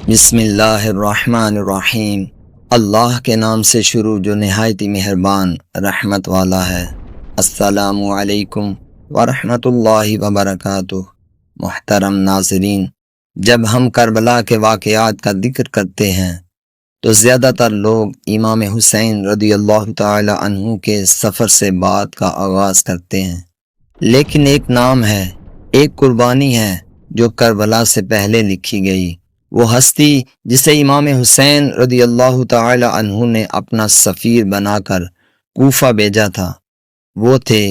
بسم اللہ الرحمن الرحیم۔ اللہ کے نام سے شروع جو نہایت ہی مہربان رحمت والا ہے۔ السلام علیکم ورحمۃ اللہ وبرکاتہ۔ محترم ناظرین، جب ہم کربلا کے واقعات کا ذکر کرتے ہیں تو زیادہ تر لوگ امام حسین رضی اللہ تعالی عنہ کے سفر سے بات کا آغاز کرتے ہیں، لیکن ایک نام ہے، ایک قربانی ہے جو کربلا سے پہلے لکھی گئی۔ وہ ہستی جسے امام حسین رضی اللہ تعالی عنہ نے اپنا سفیر بنا کر کوفہ بھیجا تھا، وہ تھے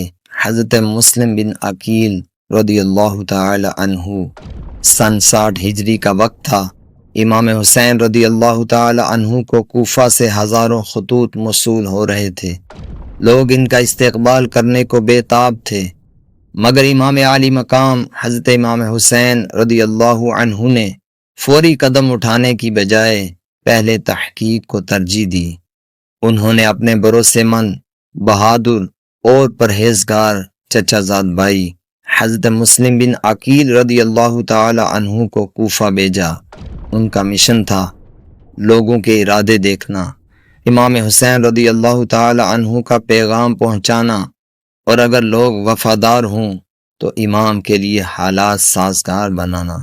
حضرت مسلم بن عقیل رضی اللہ تعالی عنہ۔ سن 60 ہجری کا وقت تھا۔ امام حسین رضی اللہ تعالی عنہ کو کوفہ سے ہزاروں خطوط موصول ہو رہے تھے، لوگ ان کا استقبال کرنے کو بے تاب تھے، مگر امام عالی مقام حضرت امام حسین رضی اللہ عنہ نے فوری قدم اٹھانے کی بجائے پہلے تحقیق کو ترجیح دی۔ انہوں نے اپنے بھروسے مند، بہادر اور پرہیزگار چچا زاد بھائی حضرت مسلم بن عقیل رضی اللہ تعالی عنہ کو کوفہ بھیجا۔ ان کا مشن تھا لوگوں کے ارادے دیکھنا، امام حسین رضی اللہ تعالی عنہ کا پیغام پہنچانا، اور اگر لوگ وفادار ہوں تو امام کے لیے حالات سازگار بنانا۔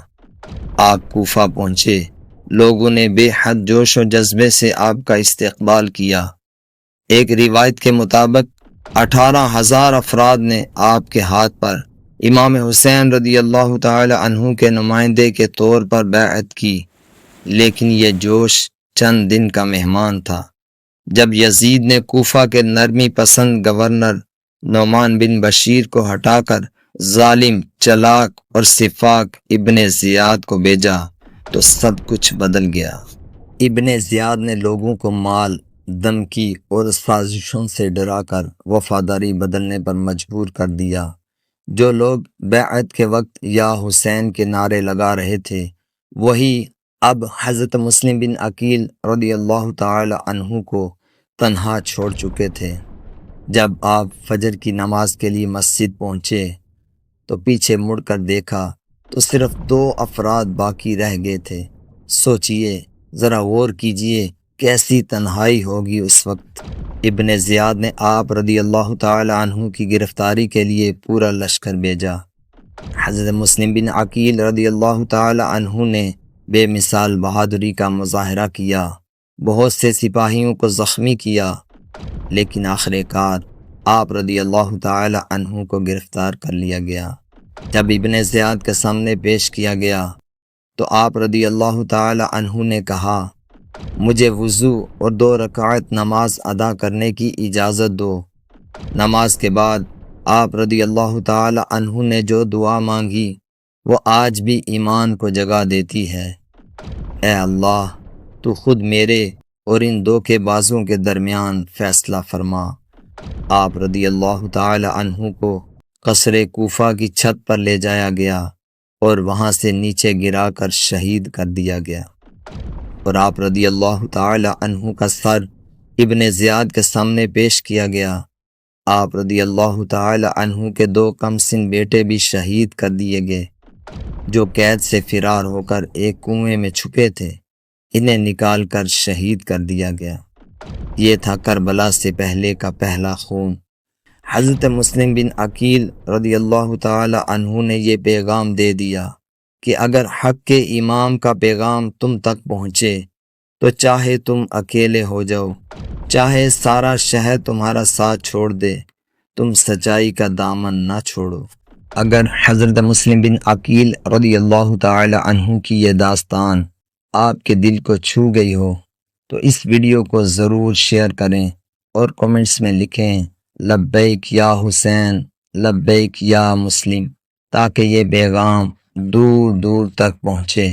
آپ کوفہ پہنچے، لوگوں نے بے حد جوش و جذبے سے آپ کا استقبال کیا۔ ایک روایت کے مطابق 18,000 افراد نے آپ کے ہاتھ پر امام حسین رضی اللہ تعالی عنہ کے نمائندے کے طور پر بیعت کی، لیکن یہ جوش چند دن کا مہمان تھا۔ جب یزید نے کوفہ کے نرمی پسند گورنر نعمان بن بشیر کو ہٹا کر ظالم، چلاک اور سفاک ابن زیاد کو بھیجا تو سب کچھ بدل گیا۔ ابن زیاد نے لوگوں کو مال، دھمکی اور سازشوں سے ڈرا کر وفاداری بدلنے پر مجبور کر دیا۔ جو لوگ بیعت کے وقت یا حسین کے نعرے لگا رہے تھے، وہی اب حضرت مسلم بن عقیل رضی اللہ تعالی عنہ کو تنہا چھوڑ چکے تھے۔ جب آپ فجر کی نماز کے لیے مسجد پہنچے تو پیچھے مڑ کر دیکھا تو صرف 2 افراد باقی رہ گئے تھے۔ سوچئے، ذرا غور کیجئے، کیسی تنہائی ہوگی اس وقت۔ ابن زیاد نے آپ رضی اللہ تعالی عنہ کی گرفتاری کے لیے پورا لشکر بھیجا۔ حضرت مسلم بن عقیل رضی اللہ تعالی عنہ نے بے مثال بہادری کا مظاہرہ کیا، بہت سے سپاہیوں کو زخمی کیا، لیکن آخر کار آپ رضی اللہ تعالی عنہ کو گرفتار کر لیا گیا۔ جب ابن زیاد کے سامنے پیش کیا گیا تو آپ رضی اللہ تعالی عنہ نے کہا، مجھے وضو اور 2 رکعت نماز ادا کرنے کی اجازت دو۔ نماز کے بعد آپ رضی اللہ تعالی عنہ نے جو دعا مانگی وہ آج بھی ایمان کو جگا دیتی ہے۔ اے اللہ، تو خود میرے اور ان دھوکے بازوں کے درمیان فیصلہ فرما۔ آپ رضی اللہ تعالی عنہ کو قصر کوفہ کی چھت پر لے جایا گیا اور وہاں سے نیچے گرا کر شہید کر دیا گیا، اور آپ رضی اللہ تعالی عنہ کا سر ابن زیاد کے سامنے پیش کیا گیا۔ آپ رضی اللہ تعالی عنہ کے 2 کم سن بیٹے بھی شہید کر دیے گئے، جو قید سے فرار ہو کر ایک کنویں میں چھپے تھے، انہیں نکال کر شہید کر دیا گیا۔ یہ تھا کربلا سے پہلے کا پہلا خون۔ حضرت مسلم بن عقیل رضی اللہ تعالی عنہ نے یہ پیغام دے دیا کہ اگر حق کے امام کا پیغام تم تک پہنچے تو چاہے تم اکیلے ہو جاؤ، چاہے سارا شہر تمہارا ساتھ چھوڑ دے، تم سچائی کا دامن نہ چھوڑو۔ اگر حضرت مسلم بن عقیل رضی اللہ تعالی عنہ کی یہ داستان آپ کے دل کو چھو گئی ہو تو اس ویڈیو کو ضرور شیئر کریں اور کمنٹس میں لکھیں لبیک یا حسین، لبیک یا مسلم، تاکہ یہ پیغام دور دور تک پہنچے۔